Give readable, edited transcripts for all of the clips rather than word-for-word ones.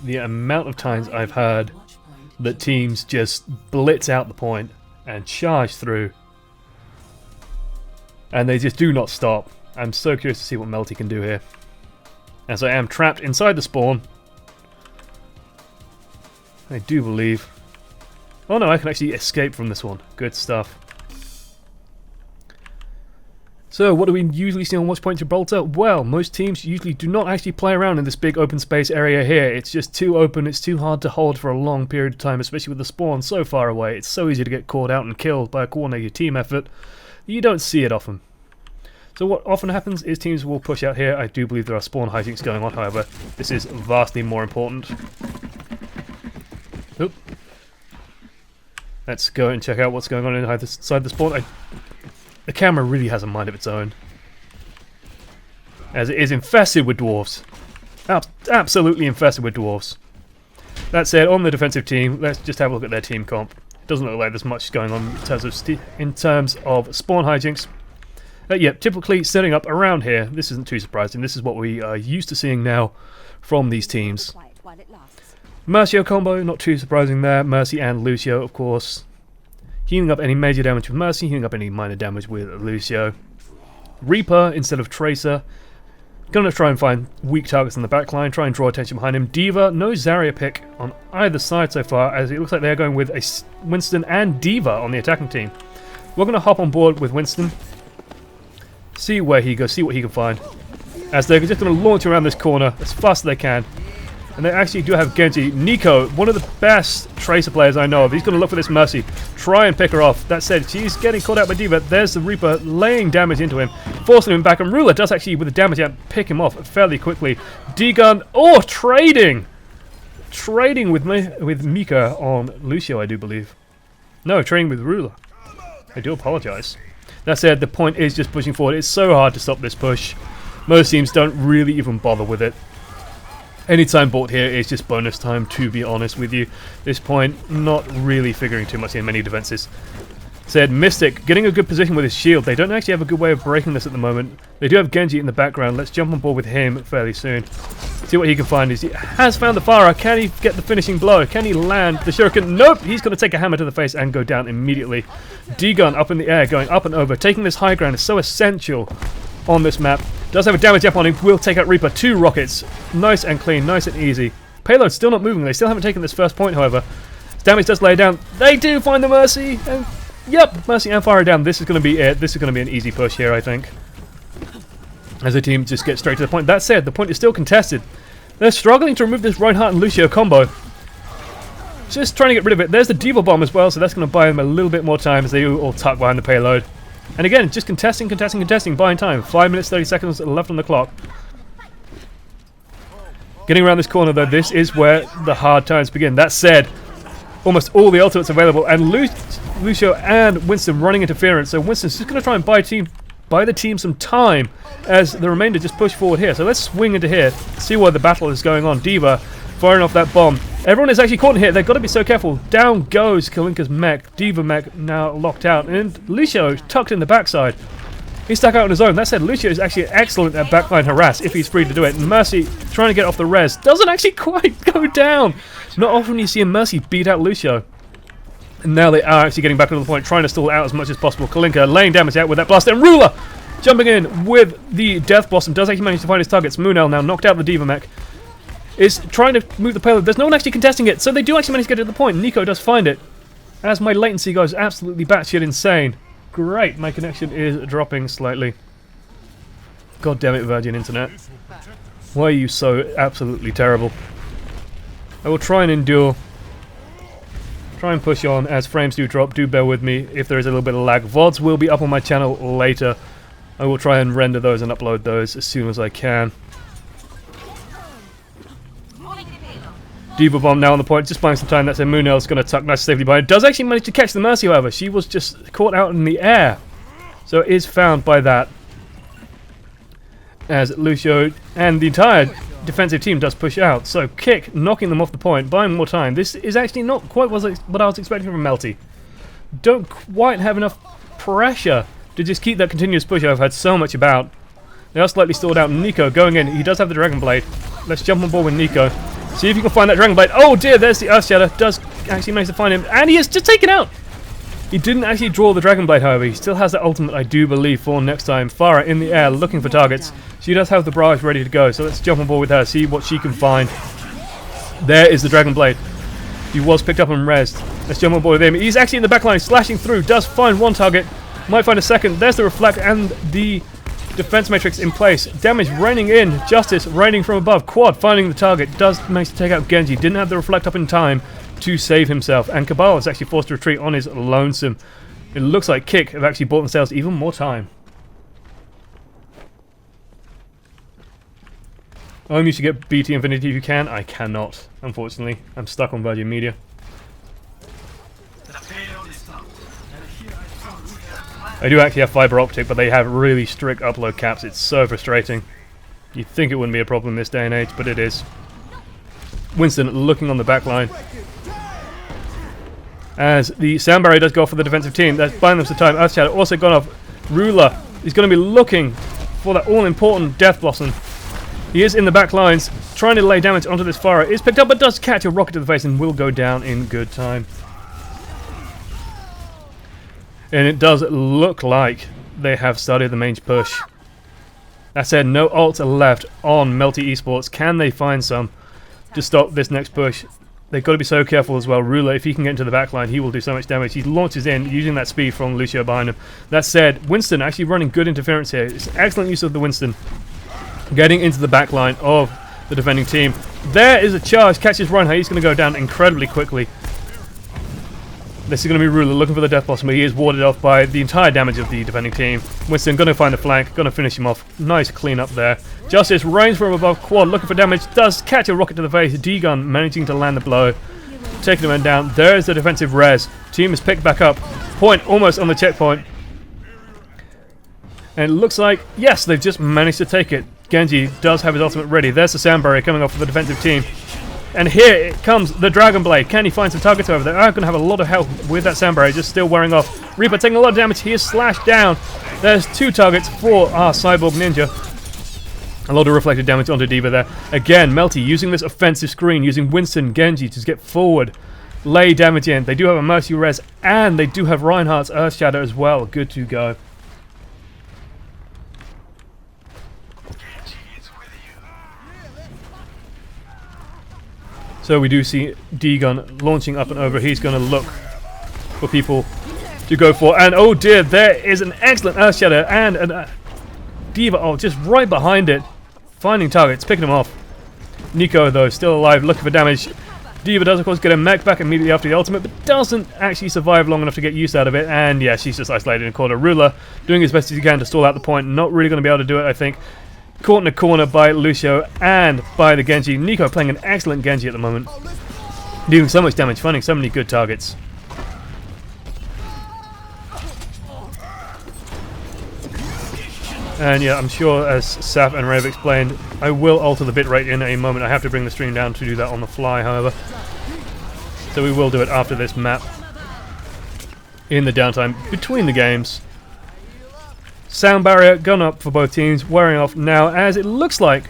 the amount of times I've heard that teams just blitz out the point and charge through, and they just do not stop. I'm so curious to see what Melty can do here, as I am trapped inside the spawn. I do believe... Oh no, I can actually escape from this one. Good stuff. So, what do we usually see on Watchpoint Gibraltar? Well, most teams usually do not actually play around in this big open space area here. It's just too open, it's too hard to hold for a long period of time, especially with the spawn so far away. It's so easy to get caught out and killed by a coordinated team effort. You don't see it often. So what often happens is teams will push out here. I do believe there are spawn hijinks going on, however. This is vastly more important. Oop. Let's go and check out what's going on inside the spawn. The camera really has a mind of its own, as it is infested with dwarves. Absolutely infested with dwarves. That said, on the defensive team, let's just have a look at their team comp. It doesn't look like there's much going on in terms of spawn hijinks. Yep, typically setting up around here. This isn't too surprising. This is what we are used to seeing now from these teams. Mercio combo, not too surprising there. Mercy and Lucio, of course. Healing up any major damage with Mercy, healing up any minor damage with Lucio. Reaper instead of Tracer. Gonna try and find weak targets in the backline, try and draw attention behind him. D.Va, no Zarya pick on either side so far, as it looks like they're going with a Winston and D.Va on the attacking team. We're gonna hop on board with Winston. See where he goes, see what he can find. As they're just gonna launch around this corner as fast as they can. And they actually do have Genji. Nico, one of the best Tracer players I know of. He's going to look for this Mercy. Try and pick her off. That said, she's getting caught out by D.Va. There's the Reaper laying damage into him, forcing him back. And Ruler does actually, with the damage out, pick him off fairly quickly. D-Gun, oh, trading! Trading with Mika on Lucio, I do believe. No, trading with Ruler. I do apologize. That said, the point is just pushing forward. It's so hard to stop this push. Most teams don't really even bother with it. Anytime bought here is just bonus time, to be honest with you. This point, not really figuring too much in many defenses. Said Mystic, getting a good position with his shield. They don't actually have a good way of breaking this at the moment. They do have Genji in the background. Let's jump on board with him fairly soon. See what he can find. He has found the Pharah. Can he get the finishing blow? Can he land the shuriken? Nope! He's going to take a hammer to the face and go down immediately. D-Gun up in the air, going up and over. Taking this high ground is so essential on this map. Does have a damage up on him. Will take out Reaper. 2 rockets. Nice and clean. Nice and easy. Payload still not moving. They still haven't taken this first point, however. Damage does lay down. They do find the Mercy. And yep, Mercy and Pharah down. This is going to be it. This is going to be an easy push here, I think. As the team just gets straight to the point. That said, the point is still contested. They're struggling to remove this Reinhardt and Lucio combo. Just trying to get rid of it. There's the D.Va bomb as well, so that's going to buy them a little bit more time as they all tuck behind the payload. And again, just contesting, buying time. 5 minutes, 30 seconds left on the clock. Getting around this corner, though, this is where the hard times begin. That said, almost all the ultimates available, and Lucio and Winston running interference. So Winston's just going to try and buy the team some time as the remainder just push forward here. So let's swing into here, see where the battle is going on. D.Va firing off that bomb. Everyone is actually caught in here. They've got to be so careful. Down goes K1ck's mech. D.Va mech now locked out. And Lucio tucked in the backside. He's stuck out on his own. That said, Lucio is actually excellent at backline harass if he's free to do it. And Mercy trying to get off the res. Doesn't actually quite go down. Not often you see a Mercy beat out Lucio. And now they are actually getting back on the point, trying to stall out as much as possible. K1ck laying damage out with that blast. And Ruler jumping in with the Death Blossom. Does actually manage to find his targets. Moonel now knocked out the D.Va mech. Is trying to move the payload. There's no one actually contesting it, so they do actually manage to get to the point. Nico does find it. As my latency goes absolutely batshit insane. Great, my connection is dropping slightly. God damn it, Virgin Internet. Why are you so absolutely terrible? I will try and endure. Try and push on as frames do drop. Do bear with me if there is a little bit of lag. VODs will be up on my channel later. I will try and render those and upload those as soon as I can. D.Va bomb now on the point, just buying some time. That's a Moonel's going to tuck nice safely behind. Does actually manage to catch the Mercy, however. She was just caught out in the air. So it is found by that. As Lucio and the entire defensive team does push out. So K1ck knocking them off the point, buying more time. This is actually not quite what I was expecting from Melty. Don't quite have enough pressure to just keep that continuous push I've had so much about. They are slightly stalled out. Nico going in. He does have the Dragon Blade. Let's jump on board with Nico. See if you can find that Dragon Blade. Oh dear, there's the Earth Shatter. Does actually manage to find him. And he is just taken out. He didn't actually draw the Dragon Blade, however. He still has that ultimate, I do believe, for next time. Farah in the air, looking for targets. She does have the barrage ready to go, so let's jump on board with her, see what she can find. There is the Dragon Blade. He was picked up and rezzed. Let's jump on board with him. He's actually in the back line, slashing through. Does find one target. Might find a second. There's the reflect and the defense matrix in place. Damage raining in. Justice raining from above. Quad finding the target. Does manage to take out Genji. Didn't have the reflect up in time to save himself. And Cabal is actually forced to retreat on his lonesome. It looks like K1ck have actually bought themselves even more time. You should get BT Infinity if you can. I cannot, unfortunately. I'm stuck on Virgin Media. I do actually have fiber optic, but they have really strict upload caps. It's so frustrating. You'd think it wouldn't be a problem this day and age, but it is. Winston looking on the back line. As the sound barrier does go off for the defensive team. That's buying them some time. Earthshadow also gone off. Ruler is going to be looking for that all-important Death Blossom. He is in the back lines, trying to lay damage onto this Farah. Is picked up, but does catch a rocket to the face and will go down in good time. And it does look like they have started the main push. That said, no ults are left on Melty eSports. Can they find some to stop this next push? They've got to be so careful as well. Ruler, if he can get into the backline, he will do so much damage. He launches in, using that speed from Lucio behind him. That said, Winston actually running good interference here. It's excellent use of the Winston. Getting into the backline of the defending team. There is a charge. Catches Reinhardt. He's going to go down incredibly quickly. This is going to be Ruler looking for the Death Blossom, but he is warded off by the entire damage of the defending team. Winston going to find the flank, going to finish him off. Nice clean up there. Justice rains from above. Quad looking for damage, does catch a rocket to the face. D-Gun managing to land the blow, taking him down. There is the defensive res. Team is picked back up. Point almost on the checkpoint. And it looks like, yes, they've just managed to take it. Genji does have his ultimate ready. There's the sound barrier coming off for the defensive team. And here it comes, the Dragon Blade. Can he find some targets over there? They are going to have a lot of help with that sound barrier, just still wearing off. Reaper taking a lot of damage. He is slashed down. There's 2 targets for our Cyborg Ninja. A lot of reflected damage onto D.Va there. Again, Melty using this offensive screen, using Winston, Genji to get forward, lay damage in. They do have a Mercy Res, and they do have Reinhardt's Earth Shadow as well. Good to go. So we do see D-Gun launching up and over. He's going to look for people to go for. And oh dear, there is an excellent Earth Shadow and a D.Va just right behind it. Finding targets, picking them off. Nico, though, still alive, looking for damage. D.Va does, of course, get a mech back immediately after the ultimate, but doesn't actually survive long enough to get use out of it. And yeah, she's just isolated in a corner. Ruler doing his best as he can to stall out the point. Not really going to be able to do it, I think. Caught in a corner by Lucio and by the Genji. Nico playing an excellent Genji at the moment. Doing so much damage, finding so many good targets. And yeah, I'm sure as Saf and Rave explained, I will alter the bitrate in a moment. I have to bring the stream down to do that on the fly, however. So we will do it after this map. In the downtime between the games. Sound barrier gone up for both teams, wearing off now as it looks like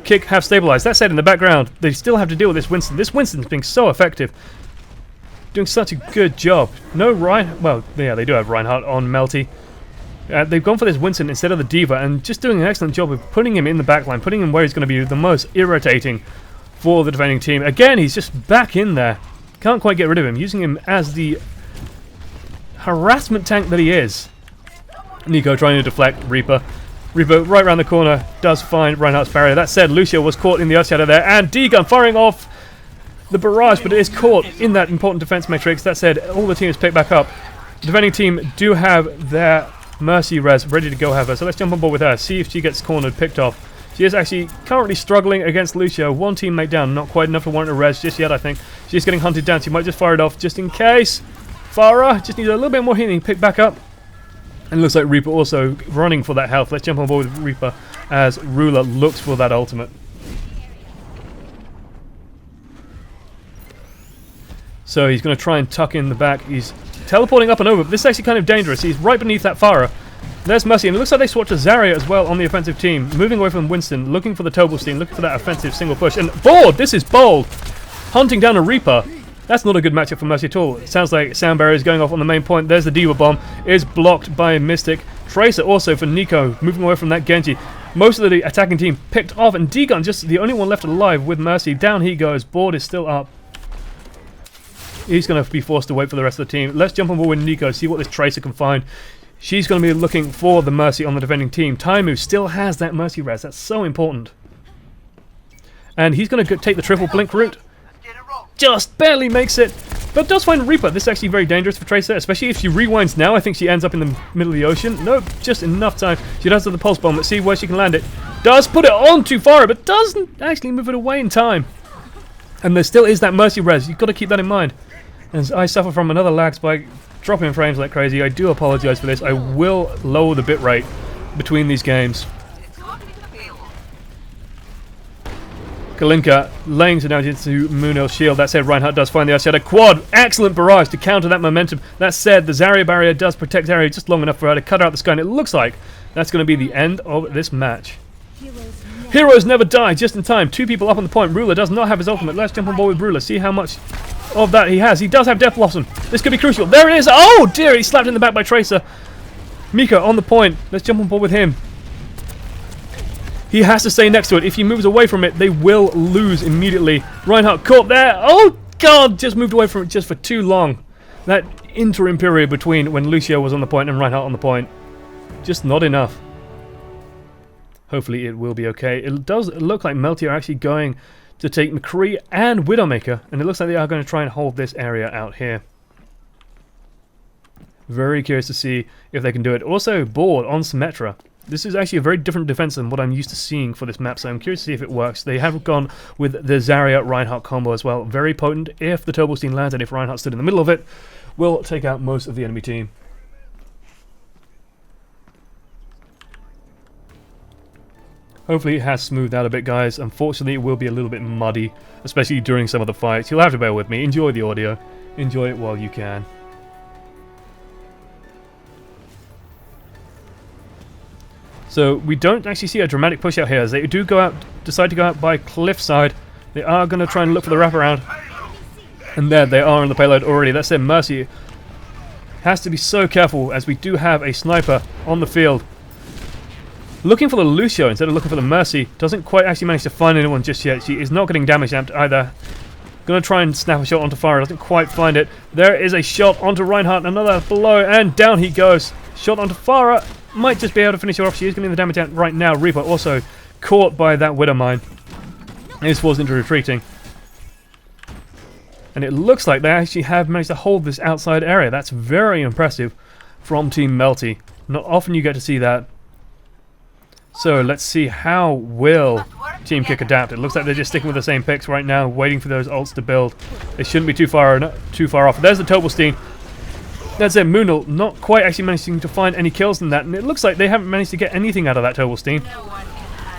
K1ck have stabilized. That said, in the background, they still have to deal with this Winston. This Winston's being so effective. Doing such a good job. No Reinhardt. Well, yeah, they do have Reinhardt on Melty. They've gone for this Winston instead of the D.Va and just doing an excellent job of putting him in the backline, putting him where he's going to be the most irritating for the defending team. Again, he's just back in there. Can't quite get rid of him, using him as the harassment tank that he is. Nico trying to deflect Reaper. Reaper right around the corner does find Reinhardt's barrier. That said, Lucio was caught in the Earth Shadow there, and D-Gun firing off the barrage, but it is caught in that important defense matrix. That said, all the team is picked back up. The defending team do have their Mercy Res ready to go, however, so let's jump on board with her, see if she gets cornered, picked off. She is actually currently struggling against Lucio. One teammate down, not quite enough to warrant a res just yet, I think. She's getting hunted down, she might just fire it off just in case. Farah just needs a little bit more healing, picked back up. And it looks like Reaper also running for that health. Let's jump on board with Reaper as Ruler looks for that ultimate. So he's going to try and tuck in the back. He's teleporting up and over, but this is actually kind of dangerous. He's right beneath that Farah. There's Mercy, and it looks like they swatched to Zarya as well on the offensive team. Moving away from Winston, looking for the Tobalstein, looking for that offensive single push. And board! This is bold! Hunting down a Reaper. That's not a good matchup for Mercy at all. It sounds like Sound Barrier is going off on the main point. There's the D.Va bomb. Is blocked by Mystic. Tracer also for Nico, moving away from that Genji. Most of the attacking team picked off, and D-Gun just the only one left alive with Mercy. Down he goes. Board is still up. He's going to be forced to wait for the rest of the team. Let's jump on board with Nico, see what this Tracer can find. She's going to be looking for the Mercy on the defending team. Taimu still has that Mercy res. That's so important. And he's going to take the triple blink route. Just barely makes it. But does find Reaper. This is actually very dangerous for Tracer, especially if she rewinds now. I think she ends up in the middle of the ocean. Nope, just enough time. She does have the pulse bomb. Let's see where she can land it. Does put it on too far, but doesn't actually move it away in time. And there still is that Mercy res. You've got to keep that in mind. As I suffer from another lag spike, dropping frames like crazy. I do apologize for this. I will lower the bitrate between these games. K1ck laying some damage into Munil's shield. That said, Reinhardt does find the other side. A quad! Excellent barrage to counter that momentum. That said, the Zarya barrier does protect Zarya just long enough for her to cut out the sky, and it looks like that's going to be the end of this match. Heroes never die, just in time. 2 people up on the point. Ruler does not have his ultimate. Let's jump on board with Ruler, see how much of that he has. He does have Death Blossom. This could be crucial. There it is! Oh dear, he's slapped in the back by Tracer. Mika on the point. Let's jump on board with him. He has to stay next to it. If he moves away from it, they will lose immediately. Reinhardt caught there. Oh, God! Just moved away from it just for too long. That interim period between when Lucio was on the point and Reinhardt on the point. Just not enough. Hopefully it will be okay. It does look like Melty are actually going to take McCree and Widowmaker. And it looks like they are going to try and hold this area out here. Very curious to see if they can do it. Also, board on Symmetra. This is actually a very different defense than what I'm used to seeing for this map, so I'm curious to see if it works. They have gone with the Zarya-Reinhardt combo as well. Very potent. If the Tobalstein lands and if Reinhardt stood in the middle of it, will take out most of the enemy team. Hopefully it has smoothed out a bit, guys. Unfortunately, it will be a little bit muddy, especially during some of the fights. You'll have to bear with me. Enjoy the audio. Enjoy it while you can. So we don't actually see a dramatic push out here, as they do decide to go out by cliffside. They are going to try and look for the wraparound. And there they are on the payload already. That's their Mercy. Has to be so careful, as we do have a sniper on the field. Looking for the Lucio instead of looking for the Mercy. Doesn't quite actually manage to find anyone just yet. She is not getting damage amped either. Going to try and snap a shot onto Farah. Doesn't quite find it. There is a shot onto Reinhardt. Another blow, and down he goes. Shot onto Farah. Might just be able to finish her off. She is getting the damage out right now. Reaper also caught by that Widow Mine. Is forced into retreating. And it looks like they actually have managed to hold this outside area. That's very impressive from Team Melty. Not often you get to see that. So let's see how will Team K1ck adapt. It looks like they're just sticking with the same picks right now, waiting for those ults to build. They shouldn't be too far off. There's the Tobalstein. That's it. Munil not quite actually managing to find any kills in that, and it looks like they haven't managed to get anything out of that Tobalstein.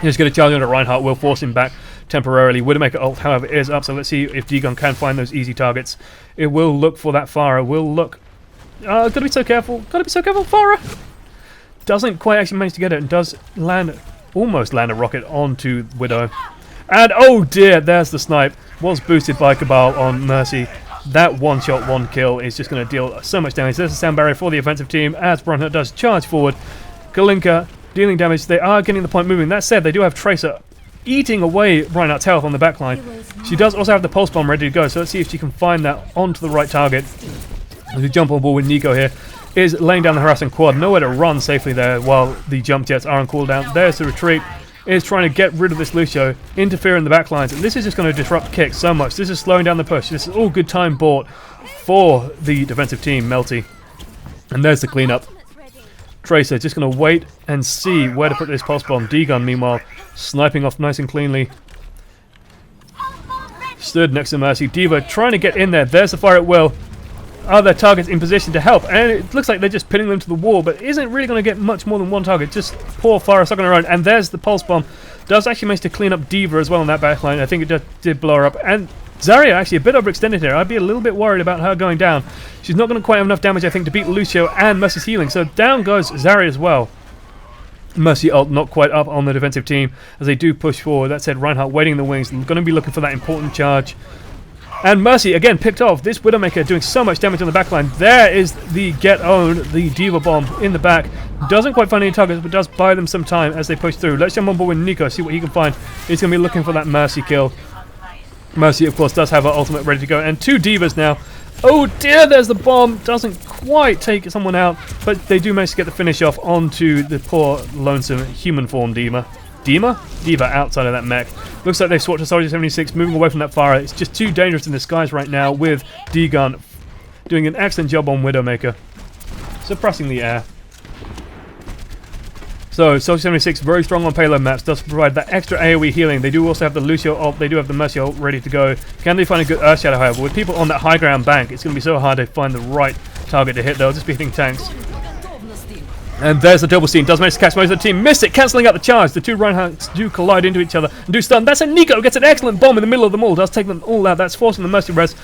He's going to charge into Reinhardt, will force him back temporarily. Widowmaker ult, however, is up, so let's see if D-Gun can find those easy targets. It will look for that Farah. Will look. Gotta be so careful. Gotta be so careful, Farah. Doesn't quite actually manage to get it, and does almost land a rocket onto Widow. And oh dear, there's the snipe. Was boosted by Cabal on Mercy. That one shot, one kill is just going to deal so much damage. There's a sound barrier for the offensive team as Reinhardt does charge forward. K1ck dealing damage. They are getting the point moving. That said, they do have Tracer eating away Reinhardt's health on the backline. She does also have the pulse bomb ready to go, so let's see if she can find that onto the right target. As we jump on board with Nico here. Is laying down the harassing quad. Nowhere to run safely there while the jump jets are on cooldown. There's the retreat. Is trying to get rid of this Lucio, interfere in the backlines, and this is just going to disrupt K1ck so much. This is slowing down the push. This is all good time bought for the defensive team, Melty. And there's the cleanup. Tracer just going to wait and see where to put this pulse bomb. D-Gun, meanwhile, sniping off nice and cleanly. Stood next to Mercy. D.Va trying to get in there. There's the fire at will. Are their targets in position to help? And it looks like they're just pinning them to the wall, but isn't really going to get much more than one target. Just poor Farah stuck on her own. And there's the pulse bomb. Does actually manage to clean up D.Va as well on that backline. I think it just did blow her up. And Zarya actually a bit overextended here. I'd be a little bit worried about her going down. She's not going to quite have enough damage, I think, to beat Lucio and Mercy's healing. So down goes Zarya as well. Mercy ult not quite up on the defensive team as they do push forward. That said, Reinhardt waiting in the wings, going to be looking for that important charge. And Mercy again picked off. This Widowmaker doing so much damage on the backline. There is the get owned, the Diva bomb in the back. Doesn't quite find any targets, but does buy them some time as they push through. Let's jump on board with Nico, see what he can find. He's going to be looking for that Mercy kill. Mercy, of course, does have her ultimate ready to go. And 2 Divas now. Oh dear, there's the bomb. Doesn't quite take someone out, but they do manage to get the finish off onto the poor, lonesome human form Diva. Diva outside of that mech. Looks like they've swapped to Soldier 76, moving away from that fire. It's just too dangerous in the skies right now with D-Gun doing an excellent job on Widowmaker, suppressing the air. So, Soldier 76 very strong on payload maps, does provide that extra AoE healing. They do also have the Lucio ult, they do have the Mercy ult ready to go. Can they find a good Earth Shadow, however? With people on that high ground bank, it's going to be so hard to find the right target to hit. They'll just be hitting tanks. And there's the double steam, does manage to catch most of the team, miss it, cancelling out the charge. The 2 Reinhardts do collide into each other and do stun. That's a Nico, gets an excellent bomb in the middle of them all, does take them all out. That's forcing the Mercy res,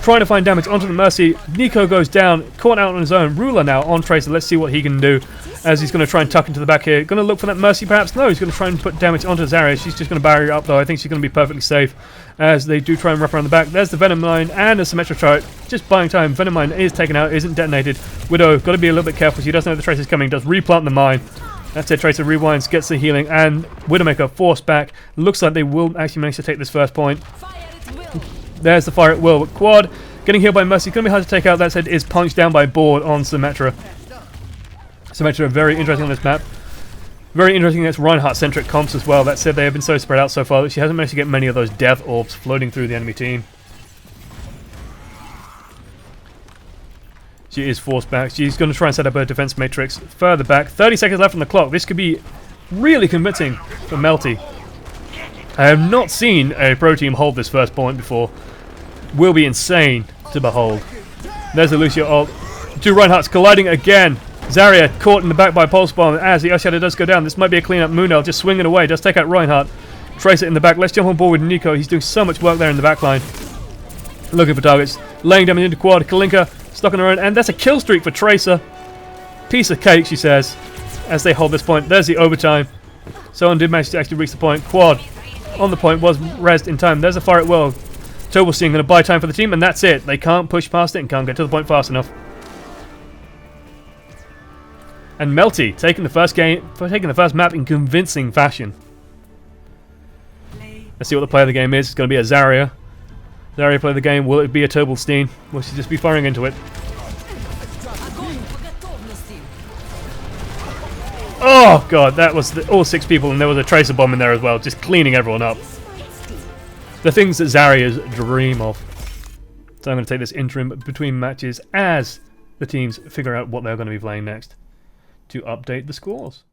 trying to find damage onto the Mercy. Nico goes down, caught out on his own. Ruler now on Tracer, let's see what he can do as he's going to try and tuck into the back here. Going to look for that Mercy perhaps? No, he's going to try and put damage onto Zarya. She's just going to barrier up though. I think she's going to be perfectly safe as they do try and wrap around the back. There's the Venom Mine and a Symmetra turret. Just buying time. Venom Mine is taken out, isn't detonated. Widow, got to be a little bit careful. She doesn't know the Tracer's coming, does replant the mine. That's it, Tracer rewinds, gets the healing, and Widowmaker forced back. Looks like they will actually manage to take this first point. There's the fire at will, but Quad getting healed by Mercy. Going to be hard to take out. That said, is punched down by Board on Symmetra. Symmetra very interesting on this map. Very interesting against Reinhardt-centric comps as well. That said, they have been so spread out so far that she hasn't managed to get many of those death orbs floating through the enemy team. She is forced back. She's going to try and set up her defense matrix further back. 30 seconds left on the clock. This could be really convincing for Melty. I have not seen a pro team hold this first point before. Will be insane to behold. There's the Lucio ult. 2 Reinhardts colliding again. Zarya caught in the back by Pulse Bomb as the Earth Shadow does go down. This might be a clean-up. Munel just swinging away. Does take out Reinhardt. Tracer in the back. Let's jump on board with Nico. He's doing so much work there in the back line. Looking for targets. Laying damage into Quad. K1ck stuck on her own. And that's a kill streak for Tracer. Piece of cake, she says, as they hold this point. There's the overtime. Someone did manage to actually reach the point. Quad on the point was rezzed in time. There's a fire at will. Tobalstein going to buy time for the team, and that's it. They can't push past it and can't get to the point fast enough. And Melty taking the first map in convincing fashion. Let's see what the play of the game is. It's going to be a Zarya. Zarya play the game. Will it be a Tobalstein? Will she just be firing into it? Oh god, that was all 6 people, and there was a Tracer bomb in there as well, just cleaning everyone up. The things that Zaryas dream of. So I'm going to take this interim between matches as the teams figure out what they're going to be playing next to update the scores.